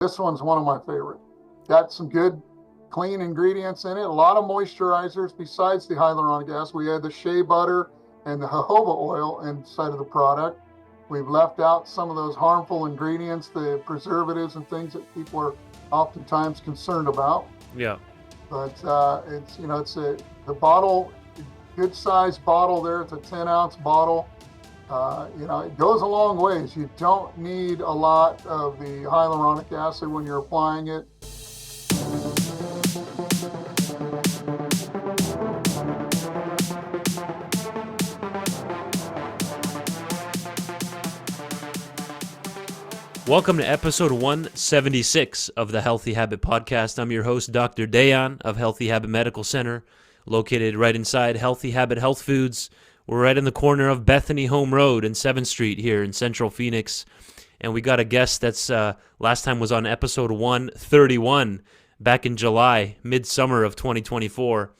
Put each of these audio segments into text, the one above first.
This one's one of my favorite. Got some good, clean ingredients in it. A lot of moisturizers besides the hyaluronic acid. We had the shea butter and the jojoba oil inside of the product. We've left out some of those harmful ingredients, the preservatives and things that people are oftentimes concerned about. Yeah. But it's the bottle, good sized bottle there. It's a 10-ounce bottle. It goes a long ways. You don't need a lot of the hyaluronic acid when you're applying it. Welcome to episode 176 of the Healthy Habit Podcast. I'm your host, Dr. Dayan of Healthy Habit Medical Center, located right inside Healthy Habit Health Foods. We're right in the corner of Bethany Home Road and 7th Street here in Central Phoenix. And we got a guest that's last time was on episode 131 back in July, midsummer of 2024.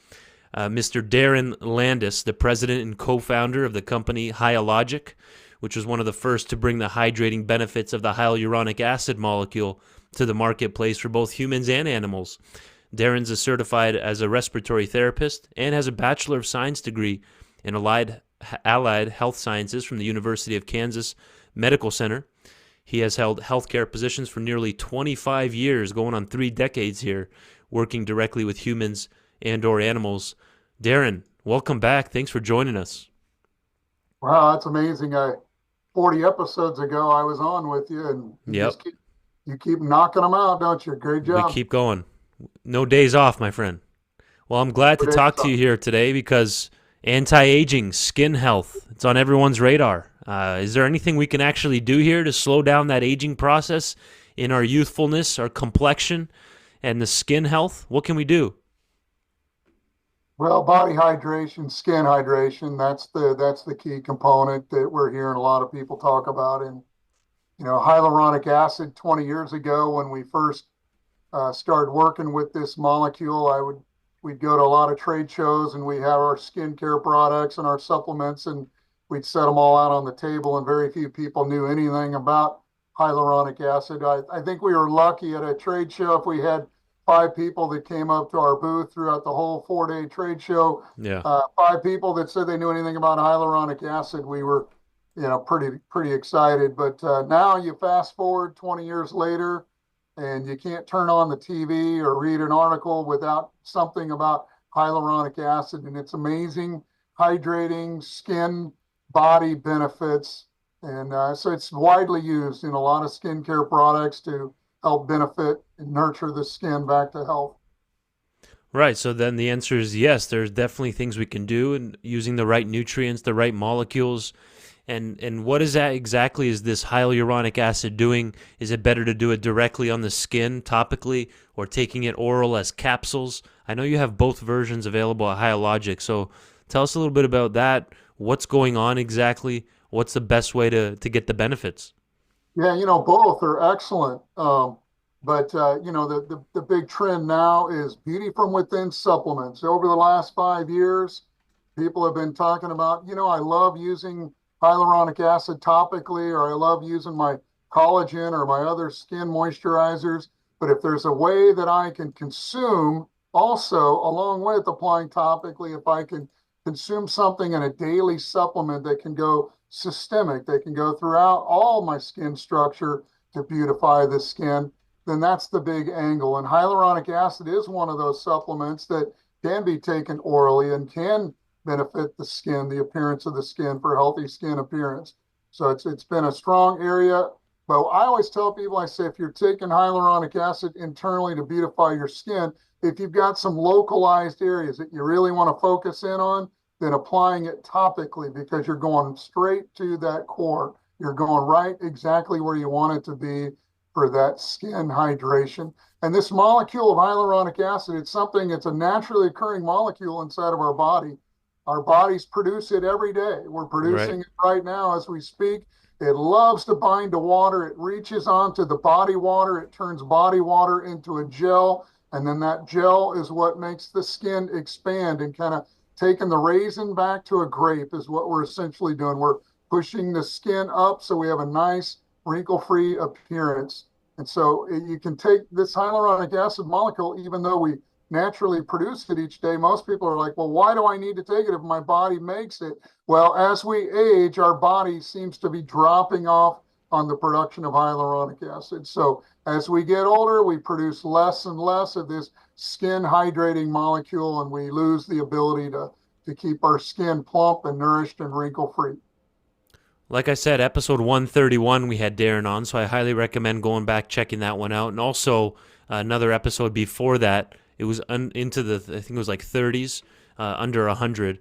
Mr. Darren Landis, the president and co-founder of the company Hyalogic, which was one of the first to bring the hydrating benefits of the hyaluronic acid molecule to the marketplace for both humans and animals. Darren's is certified as a respiratory therapist and has a Bachelor of Science degree in allied health sciences from the University of Kansas Medical Center. He has held healthcare positions for nearly 25 years, going on 3 decades here, working directly with humans and or animals. Darren, welcome back. Thanks for joining us. Wow, that's amazing. 40 episodes ago, I was on with you, and you keep knocking them out, don't you? Great job. We keep going. No days off, my friend. Well, I'm glad to talk to you here today because anti-aging, skin health, it's on everyone's radar. Is there anything we can actually do here to slow down that aging process in our youthfulness, our complexion, and the skin health? What can we do? Well, body hydration, skin hydration, that's the key component that we're hearing a lot of people talk about. And, hyaluronic acid 20 years ago when we first started working with this molecule, we'd go to a lot of trade shows and we have our skincare products and our supplements, and we'd set them all out on the table, and very few people knew anything about hyaluronic acid. I think we were lucky at a trade show if we had 5 people that came up to our booth throughout the whole 4-day trade show. Yeah. 5 people that said they knew anything about hyaluronic acid. We were, pretty excited. But now you fast forward 20 years later, and you can't turn on the TV or read an article without something about hyaluronic acid, and it's amazing, hydrating, skin, body benefits. And so it's widely used in a lot of skincare products to help benefit and nurture the skin back to health. Right, so then the answer is yes, there's definitely things we can do, and using the right nutrients, the right molecules. And what is that exactly is this hyaluronic acid doing? Is it better to do it directly on the skin, topically, or taking it oral as capsules? I know you have both versions available at Hyalogic, so tell us a little bit about that. What's going on exactly? What's the best way to get the benefits? Yeah, both are excellent. The big trend now is beauty from within supplements. Over the last 5 years, people have been talking about, I love using hyaluronic acid topically, or I love using my collagen or my other skin moisturizers. But if there's a way that I can consume also, along with applying topically, if I can consume something in a daily supplement that can go systemic, that can go throughout all my skin structure to beautify the skin, then that's the big angle. And hyaluronic acid is one of those supplements that can be taken orally and can benefit the skin, the appearance of the skin, for healthy skin appearance. So it's been a strong area. But I always tell people, I say, if you're taking hyaluronic acid internally to beautify your skin, if you've got some localized areas that you really want to focus in on, then applying it topically, because you're going straight to that core. You're going right exactly where you want it to be for that skin hydration. And this molecule of hyaluronic acid, it's a naturally occurring molecule inside of our body. Our bodies produce it every day. We're producing it right now as we speak. It loves to bind to water. It reaches onto the body water. It turns body water into a gel. And then that gel is what makes the skin expand, and kind of taking the raisin back to a grape is what we're essentially doing. We're pushing the skin up so we have a nice wrinkle-free appearance. And so you can take this hyaluronic acid molecule, even though we naturally produce it each day. Most people are like, well, why do I need to take it if my body makes it? Well, as we age, our body seems to be dropping off on the production of hyaluronic acid. So as we get older, we produce less and less of this skin hydrating molecule, and we lose the ability to keep our skin plump and nourished and wrinkle free. Like I said, episode 131, we had Darren on, so I highly recommend going back, checking that one out. And also, another episode before that, it was into the, I think it was like 30s, under 100.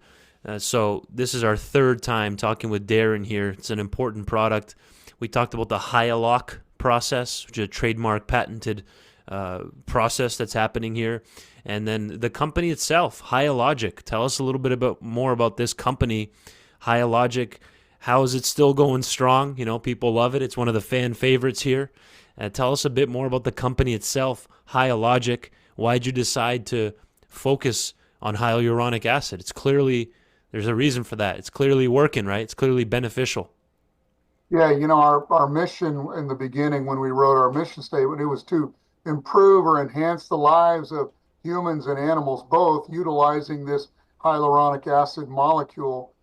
So this is our third time talking with Darren here. It's an important product. We talked about the Hyalogic process, which is a trademark patented process that's happening here. And then the company itself, Hyalogic. Tell us a little bit more about this company, Hyalogic. How is it still going strong? You know, people love it. It's one of the fan favorites here. Tell us a bit more about the company itself, Hyalogic. Why'd you decide to focus on hyaluronic acid? It's clearly, there's a reason for that. It's clearly working, right? It's clearly beneficial. Yeah, our mission in the beginning when we wrote our mission statement, it was to improve or enhance the lives of humans and animals, both utilizing this hyaluronic acid molecule.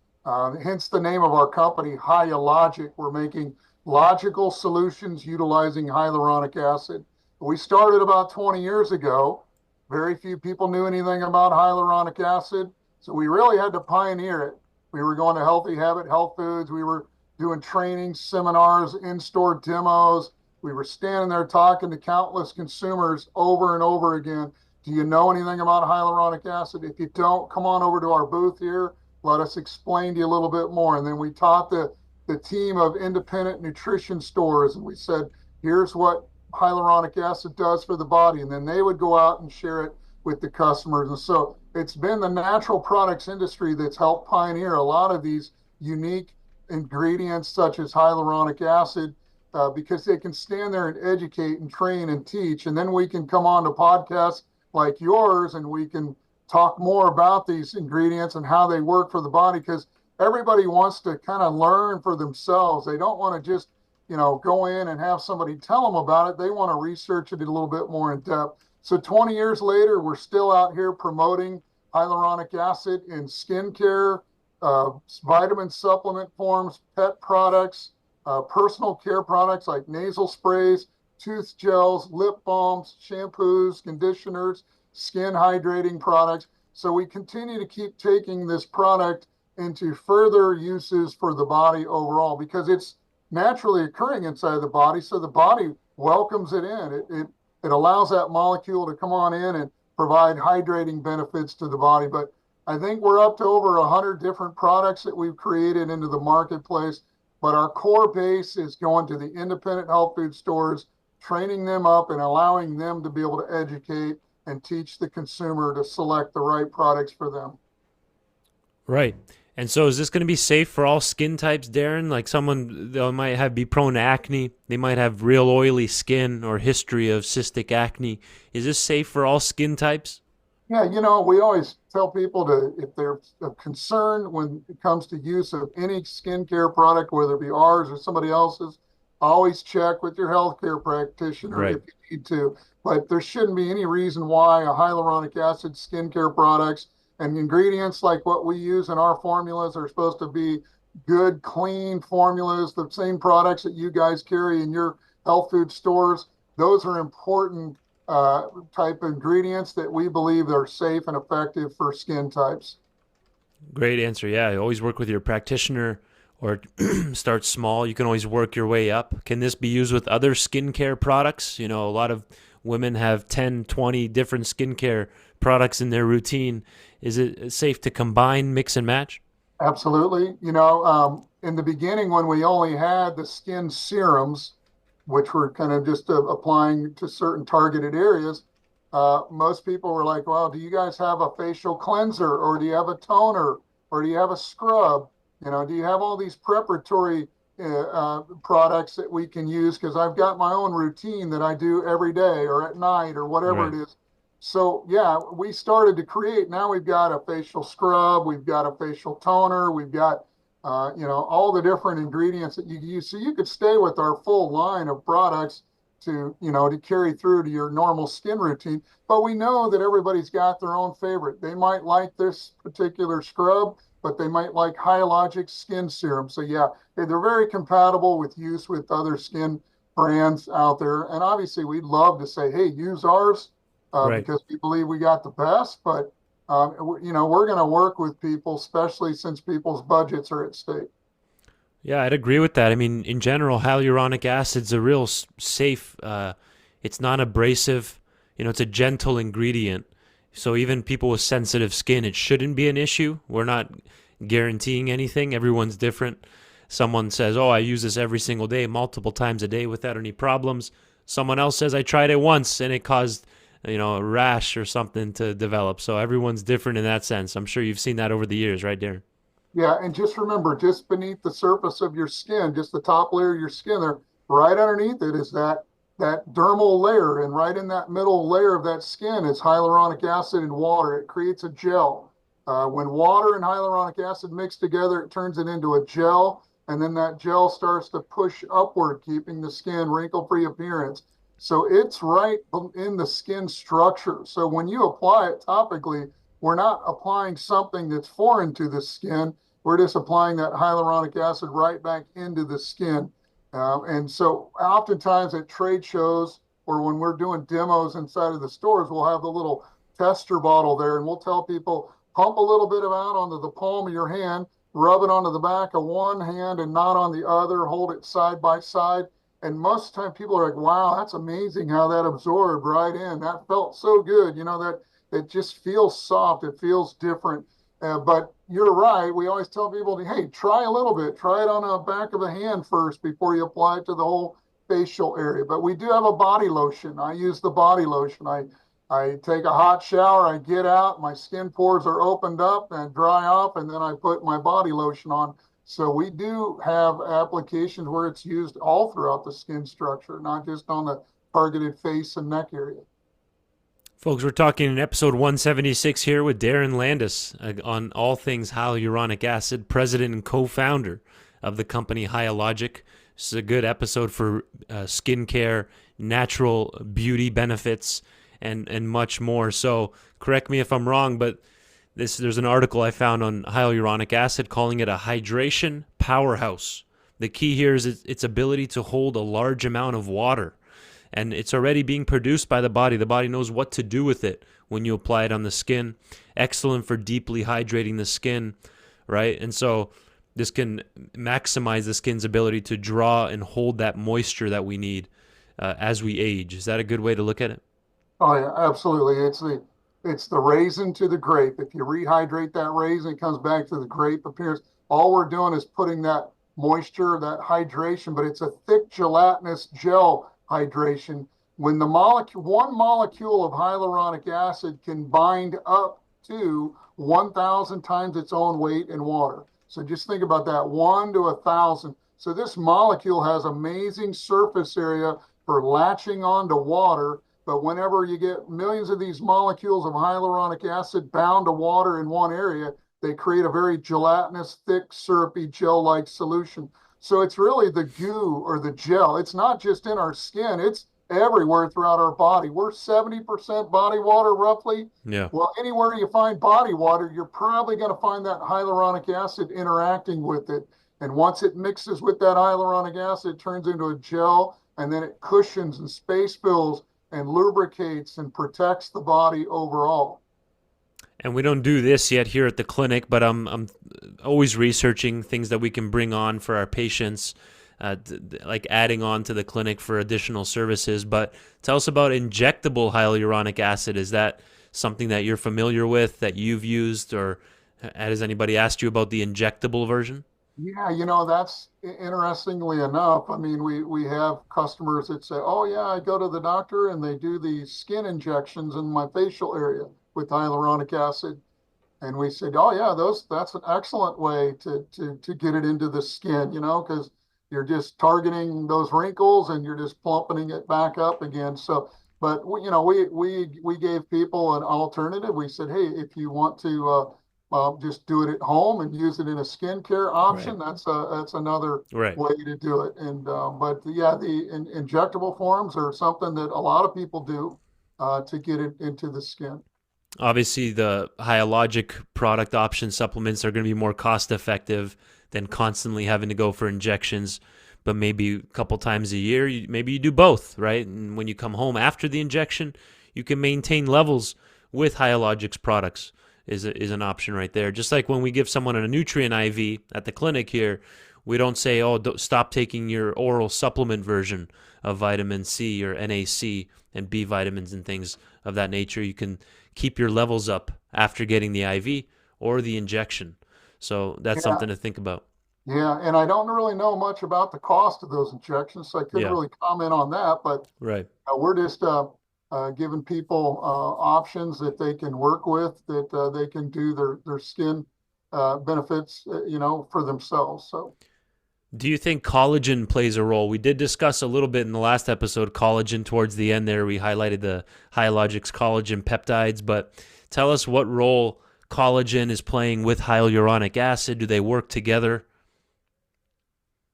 Hence the name of our company, Hyalogic. We're making logical solutions utilizing hyaluronic acid. We started about 20 years ago. Very few people knew anything about hyaluronic acid, so we really had to pioneer it. We were going to Healthy Habit Health Foods. We were doing training, seminars, in-store demos. We were standing there talking to countless consumers over and over again. Do you know anything about hyaluronic acid? If you don't, come on over to our booth here. Let us explain to you a little bit more. And then we taught the team of independent nutrition stores, and we said, here's what hyaluronic acid does for the body. And then they would go out and share it with the customers. And so it's been the natural products industry that's helped pioneer a lot of these unique ingredients such as hyaluronic acid, because they can stand there and educate and train and teach. And then we can come on to podcasts like yours and we can talk more about these ingredients and how they work for the body, because everybody wants to kind of learn for themselves. They don't want to just, go in and have somebody tell them about it. They want to research it a little bit more in depth. So 20 years later, we're still out here promoting hyaluronic acid in skincare, vitamin supplement forms, pet products, personal care products like nasal sprays, tooth gels, lip balms, shampoos, conditioners, skin hydrating products. So we continue to keep taking this product into further uses for the body overall, because it's naturally occurring inside the body. So the body welcomes it in. It allows that molecule to come on in and provide hydrating benefits to the body. But I think we're up to over 100 different products that we've created into the marketplace. But our core base is going to the independent health food stores, training them up and allowing them to be able to educate and teach the consumer to select the right products for them. Right. And so is this going to be safe for all skin types, Darren? Like someone they might be prone to acne. They might have real oily skin or history of cystic acne. Is this safe for all skin types? Yeah, we always tell people if they're concerned when it comes to use of any skincare product, whether it be ours or somebody else's, always check with your healthcare practitioner Right. if you need to. But there shouldn't be any reason why a hyaluronic acid skincare products and ingredients like what we use in our formulas are supposed to be good, clean formulas, the same products that you guys carry in your health food stores. Those are important type ingredients that we believe are safe and effective for skin types. Great answer. Yeah, always work with your practitioner or start small. You can always work your way up. Can this be used with other skincare products? A lot of women have 10, 20 different skincare products in their routine. Is it safe to combine, mix and match? Absolutely. In the beginning, when we only had the skin serums, which were kind of just applying to certain targeted areas, most people were like, well, do you guys have a facial cleanser, or do you have a toner, or do you have a scrub? Do you have all these preparatory products that we can use? Because I've got my own routine that I do every day or at night or whatever Right. it is. So yeah, we started to create. Now we've got a facial scrub, we've got a facial toner, we've got all the different ingredients that you use. So you could stay with our full line of products to carry through to your normal skin routine. But we know that everybody's got their own favorite. They might like this particular scrub, but they might like Hyalogic skin serum. So yeah, they're very compatible with use with other skin brands out there. And obviously, we'd love to say, hey, use ours Right. because we believe we got the best. But we're going to work with people, especially since people's budgets are at stake. Yeah, I'd agree with that. I mean, in general, hyaluronic acid's a real safe. It's non abrasive. It's a gentle ingredient. So even people with sensitive skin, it shouldn't be an issue. We're not guaranteeing anything. Everyone's different. Someone says, "Oh, I use this every single day, multiple times a day without any problems." Someone else says, "I tried it once and it caused, a rash or something to develop." So everyone's different in that sense. I'm sure you've seen that over the years, right, Darren? Yeah, and just remember, just beneath the surface of your skin, just the top layer of your skin there, right underneath it is that dermal layer, and right in that middle layer of that skin is hyaluronic acid and water. It creates a gel. When water and hyaluronic acid mix together, it turns it into a gel, and then that gel starts to push upward, keeping the skin wrinkle-free appearance. So it's right in the skin structure. So when you apply it topically, we're not applying something that's foreign to the skin. We're just applying that hyaluronic acid right back into the skin. And so oftentimes at trade shows or when we're doing demos inside of the stores, we'll have the little tester bottle there and we'll tell people pump a little bit of out onto the palm of your hand, rub it onto the back of one hand and not on the other, hold it side by side. And most of the time people are like, wow, that's amazing how that absorbed right in. That felt so good. That it just feels soft. It feels different. But you're right. We always tell people, hey, try a little bit. Try it on the back of the hand first before you apply it to the whole facial area. But we do have a body lotion. I use the body lotion. I take a hot shower. I get out. My skin pores are opened up and dry off. And then I put my body lotion on. So we do have applications where it's used all throughout the skin structure, not just on the targeted face and neck area. Folks, we're talking in episode 176 here with Darren Landis on all things hyaluronic acid, president and co-founder of the company Hyalogic. This is a good episode for skincare, natural beauty benefits, and much more. So correct me if I'm wrong, but there's an article I found on hyaluronic acid calling it a hydration powerhouse. The key here is its ability to hold a large amount of water. And it's already being produced by the body. The body knows what to do with it when you apply it on the skin. Excellent for deeply hydrating the skin, right? And so this can maximize the skin's ability to draw and hold that moisture that we need as we age. Is that a good way to look at it? Oh yeah, absolutely. It's the raisin to the grape. If you rehydrate that raisin, it comes back to the grape appearance. All we're doing is putting that moisture, that hydration, but it's a thick gelatinous gel hydration. When one molecule of hyaluronic acid can bind up to 1,000 times its own weight in water. So just think about that, 1 to 1,000. So this molecule has amazing surface area for latching onto water. But whenever you get millions of these molecules of hyaluronic acid bound to water in one area, they create a very gelatinous, thick, syrupy, gel-like solution. So it's really the goo or the gel. It's not just in our skin, it's everywhere throughout our body. We're 70% body water roughly. Yeah. Well, anywhere you find body water, you're probably going to find that hyaluronic acid interacting with it. And once it mixes with that hyaluronic acid, it turns into a gel, and then it cushions and space fills and lubricates and protects the body overall. And we don't do this yet here at the clinic, but I'm always researching things that we can bring on for our patients, like adding on to the clinic for additional services. But tell us about injectable hyaluronic acid. Is that something that you're familiar with, that you've used, or has anybody asked you about the injectable version? Yeah, that's interestingly enough. I mean, we have customers that say, oh, yeah, I go to the doctor and they do the skin injections in my facial area with hyaluronic acid. And we said, oh, yeah, that's an excellent way to get it into the skin, because you're just targeting those wrinkles and you're just plumping it back up again. So, but we gave people an alternative. We said, hey, if you want to just do it at home and use it in a skincare Right. option. That's another Right. way to do it. And but yeah, the injectable forms are something that a lot of people do to get it into the skin. Obviously, the Hyalogic product option supplements are going to be more cost effective than constantly having to go for injections. But maybe a couple times a year, maybe you do both, right? And when you come home after the injection, you can maintain levels with Hyalogic's products. Is an option right there. Just like when we give someone a nutrient IV at the clinic here, we don't say, "Oh, stop taking your oral supplement version of vitamin C or NAC and B vitamins and things of that nature." You can keep your levels up after getting the IV or the injection. So that's Yeah, something to think about. yeah, and I don't really know much about the cost of those injections, so I couldn't Yeah, really comment on that. But right. we're just giving people options that they can work with, that they can do their skin benefits, for themselves. So Do you think collagen plays a role? We did discuss a little bit in the last episode collagen towards the end there. We highlighted the Hyalogic's collagen peptides, but tell us what role collagen is playing with hyaluronic acid. Do they work together?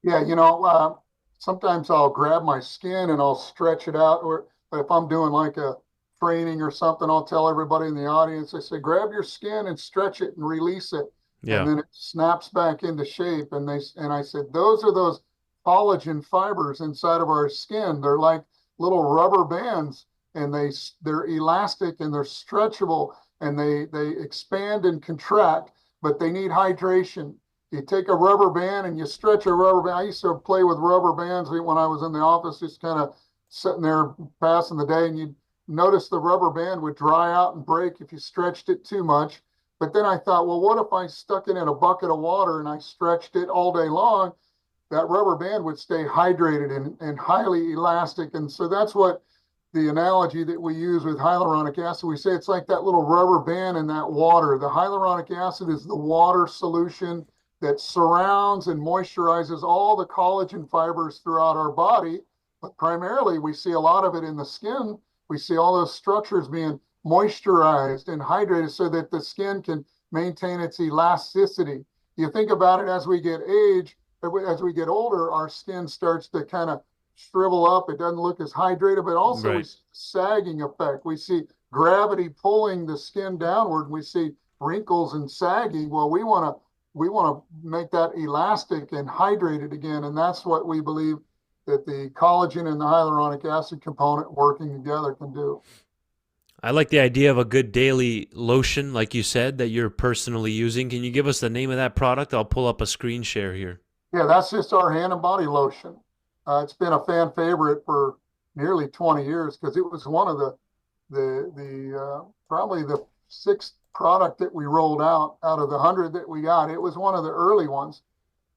yeah, sometimes I'll grab my skin and I'll stretch it out, or if I'm doing like a training or something, I'll tell everybody in the audience, I say, grab your skin and stretch it and release it. And Yeah, then it snaps back into shape. And I said, those are those collagen fibers inside of our skin. They're like little rubber bands, and they're elastic and they're stretchable, and they expand and contract, but they need hydration. You take a rubber band and you stretch a rubber band. I used to play with rubber bands when I was in the office, just kind of sitting there passing the day, and you'd notice the rubber band would dry out and break if you stretched it too much. But then I thought, well, what if I stuck it in a bucket of water and I stretched it all day long? That rubber band would stay hydrated and highly elastic. And so that's what the analogy that we use with hyaluronic acid. We say it's like that little rubber band in that water. The hyaluronic acid is the water solution that surrounds and moisturizes all the collagen fibers throughout our body. But primarily, we see a lot of it in the skin. We see all those structures being moisturized and hydrated so that the skin can maintain its elasticity. You think about it, as we get as we get older, our skin starts to kind of shrivel up. It doesn't look as hydrated, but also we right. see sagging effect. We see gravity pulling the skin downward. We see wrinkles and sagging. Well, we want to make that elastic and hydrated again, and that's what we believe that the collagen and the hyaluronic acid component working together can do. I like the idea of a good daily lotion, like you said, that you're personally using. Can you give us the name of that product? I'll pull up a screen share here. Yeah, that's just our hand and body lotion. It's been a fan favorite for nearly 20 years because it was one of the probably the sixth product that we rolled out of the 100 that we got. It was one of the early ones.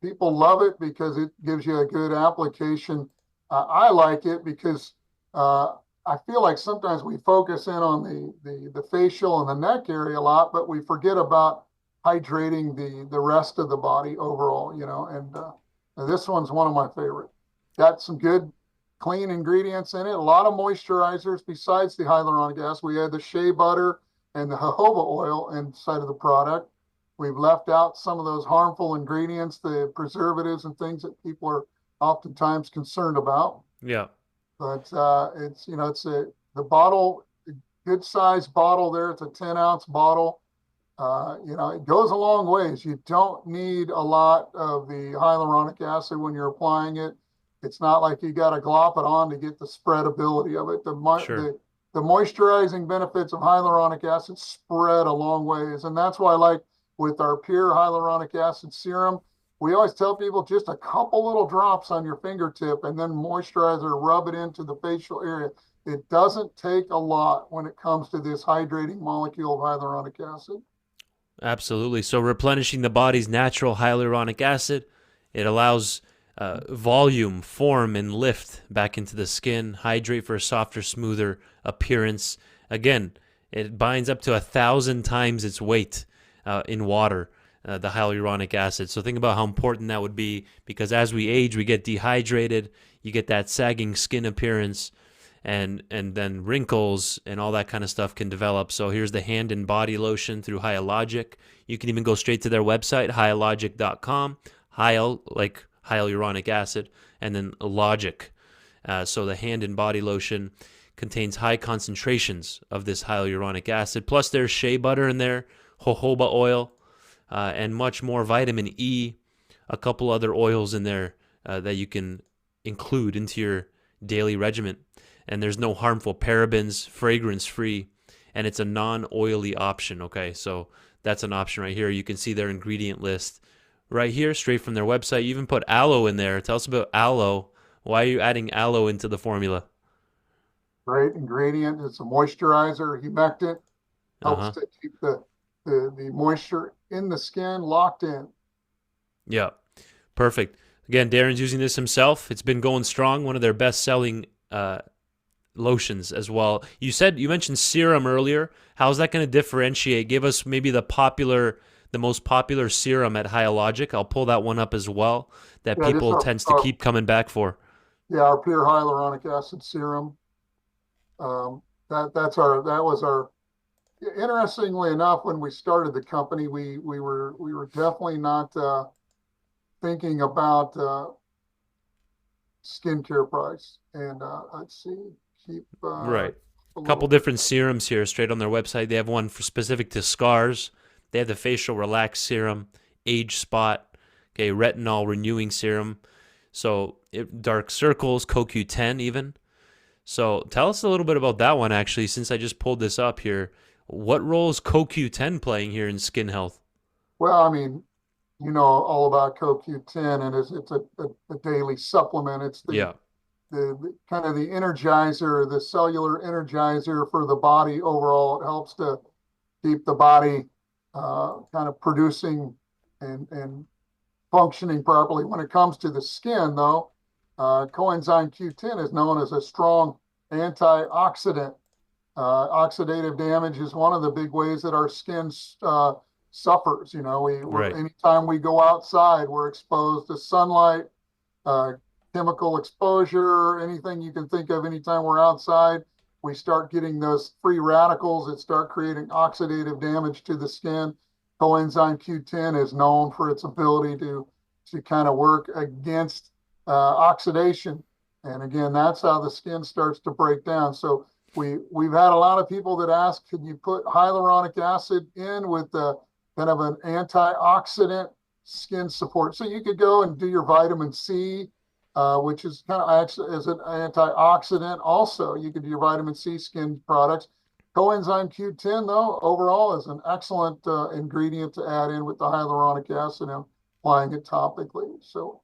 People love it because it gives you a good application. I like it because I feel like sometimes we focus in on the facial and the neck area a lot, but we forget about hydrating the rest of the body overall. And this one's one of my favorite. Got some good clean ingredients in it. A lot of moisturizers besides the hyaluronic acid. We had the shea butter and the jojoba oil inside of the product. We've left out some of those harmful ingredients, the preservatives and things that people are oftentimes concerned about. Yeah. But it's the bottle, good size bottle there. It's a 10-ounce bottle. It goes a long ways. You don't need a lot of the hyaluronic acid when you're applying it. It's not like you got to glop it on to get the spreadability of it. Sure. The moisturizing benefits of hyaluronic acid spread a long ways. And that's why, like with our pure hyaluronic acid serum, we always tell people just a couple little drops on your fingertip and then moisturize or rub it into the facial area. It doesn't take a lot when it comes to this hydrating molecule of hyaluronic acid. Absolutely. So replenishing the body's natural hyaluronic acid, it allows volume, form, and lift back into the skin, hydrate for a softer, smoother appearance. Again, it binds up to 1,000 times its weight in water, the hyaluronic acid. So think about how important that would be, because as we age, we get dehydrated, you get that sagging skin appearance, and then wrinkles and all that kind of stuff can develop. So here's the hand and body lotion through Hyalogic. You can even go straight to their website, hyalogic.com. Hyal, like hyaluronic acid, and then logic. So the hand and body lotion contains high concentrations of this hyaluronic acid. Plus there's shea butter in there, jojoba oil, and much more vitamin E, a couple other oils in there that you can include into your daily regimen. And there's no harmful parabens, fragrance free, and it's a non-oily option. Okay, so that's an option right here. You can see their ingredient list right here, straight from their website. You even put aloe in there. Tell us about aloe. Why are you adding aloe into the formula? Great ingredient. It's a moisturizer, humectant, helps Uh-huh. to keep the moisture in the skin locked in. Yeah, perfect. Again, Darren's using this himself. It's been going strong. One of their best-selling lotions as well. You mentioned serum earlier. How's that going to differentiate? Give us maybe the most popular serum at Hyalogic. I'll pull that one up as well. That Yeah, just people tends to keep coming back for. our pure hyaluronic acid serum. That was our. Interestingly enough, when we started the company, we were definitely not thinking about skincare price. And let's see, keep Right. a A couple little bit. different serums here straight on their website. They have one for specific to scars. They have the facial relax serum, age spot, okay, retinol renewing serum. So dark circles, CoQ10 even. So tell us a little bit about that one actually, since I just pulled this up here. What role is CoQ10 playing here in skin health? Well, I mean, you know all about CoQ10, and it's a daily supplement. It's Yeah, the kind of the energizer, the cellular energizer for the body overall. It helps to keep the body kind of producing and functioning properly. When it comes to the skin, though, coenzyme Q10 is known as a strong antioxidant. Oxidative damage is one of the big ways that our skin suffers. You know, right. anytime we go outside, we're exposed to sunlight, uh, chemical exposure, anything you can think of. Anytime we're outside, we start getting those free radicals that start creating oxidative damage to the skin. Coenzyme Q10 is known for its ability to kind of work against oxidation. And again, that's how the skin starts to break down. So we've had a lot of people that ask, can you put hyaluronic acid in with kind of an antioxidant skin support? So you could go and do your vitamin C, which is kind of actually as an antioxidant. Also, you could do your vitamin C skin products. Coenzyme Q10, though, overall is an excellent ingredient to add in with the hyaluronic acid and applying it topically. So,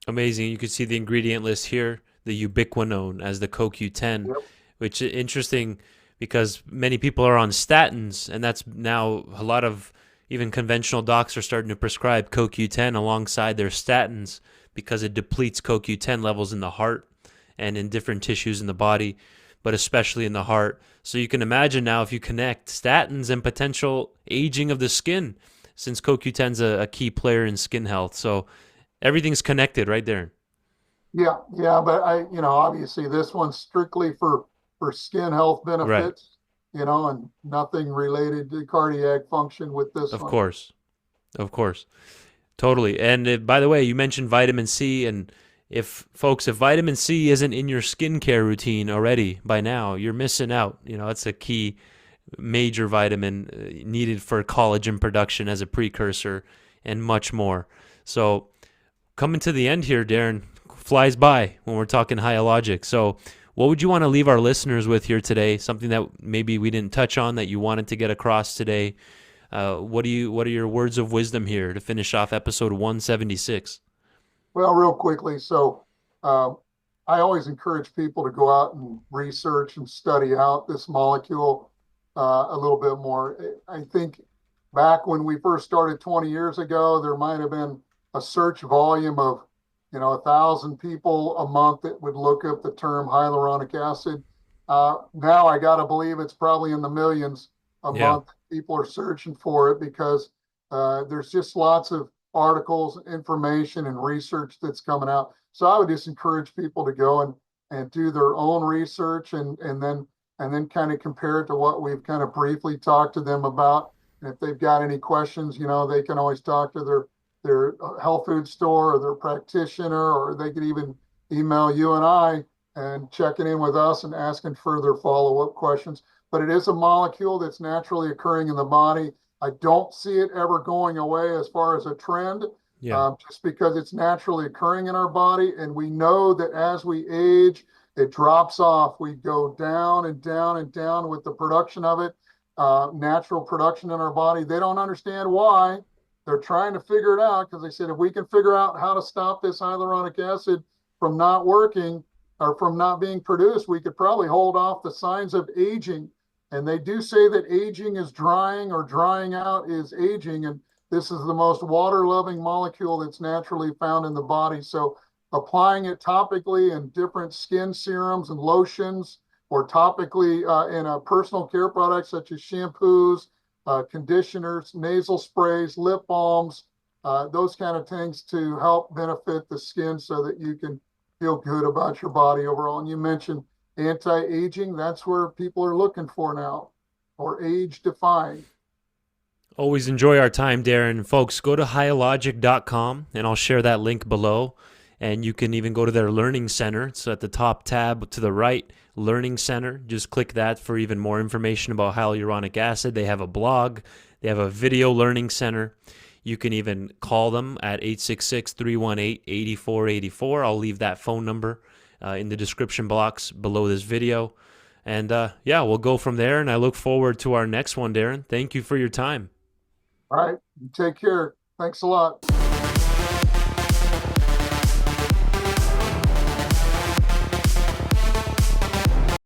Amazing. You can see the ingredient list here, the ubiquinone as the CoQ10, yep, which is interesting because many people are on statins, and that's now a lot of even conventional docs are starting to prescribe CoQ10 alongside their statins because it depletes CoQ10 levels in the heart and in different tissues in the body, but especially in the heart. So you can imagine now if you connect statins and potential aging of the skin, since CoQ10 is a key player in skin health. So everything's connected right there. yeah, but obviously this one's strictly for skin health Right. benefits, and nothing related to cardiac function with this Of one. course. Of course. Totally. And by the way, you mentioned vitamin C. And if vitamin C isn't in your skincare routine already by now, you're missing out. It's a key major vitamin needed for collagen production as a precursor and much more. So coming to the end here, Darren, flies by when we're talking Hyalogic. So what would you want to leave our listeners with here today? Something that maybe we didn't touch on that you wanted to get across today? What are your words of wisdom here to finish off episode 176? Well, real quickly, so um, I always encourage people to go out and research and study out this molecule a little bit more. I think back when we first started 20 years ago, there might have been a search volume of 1,000 people a month that would look up the term hyaluronic acid. Now I got to believe it's probably in the millions a Yeah. month. People are searching for it because there's just lots of articles, information, and research that's coming out. So I would just encourage people to go and do their own research and then kind of compare it to what we've kind of briefly talked to them about. And if they've got any questions, they can always talk to their health food store or their practitioner, or they could even email you and I and checking in with us and asking further follow-up questions. But it is a molecule that's naturally occurring in the body. I don't see it ever going away as far as a trend, just because it's naturally occurring in our body. And we know that as we age, it drops off. We go down and down and down with the production of it, natural production in our body. They don't understand why. They're trying to figure it out, because they said if we can figure out how to stop this hyaluronic acid from not working or from not being produced, we could probably hold off the signs of aging. And they do say that aging is drying, or drying out is aging. And this is the most water-loving molecule that's naturally found in the body. So applying it topically in different skin serums and lotions, or topically in a personal care products such as shampoos, conditioners, nasal sprays, lip balms, those kind of things to help benefit the skin so that you can feel good about your body overall. And you mentioned anti-aging. That's where people are looking for now, or age-defying. Always enjoy our time, Darren. Folks, go to hyalogic.com, and I'll share that link below. And you can even go to their Learning Center. It's at the top tab to the right, Learning Center. Just click that for even more information about hyaluronic acid. They have a blog. They have a video learning center. You can even call them at 866-318-8484. I'll leave that phone number in the description box below this video. And we'll go from there. And I look forward to our next one, Darren. Thank you for your time. All right. You take care. Thanks a lot.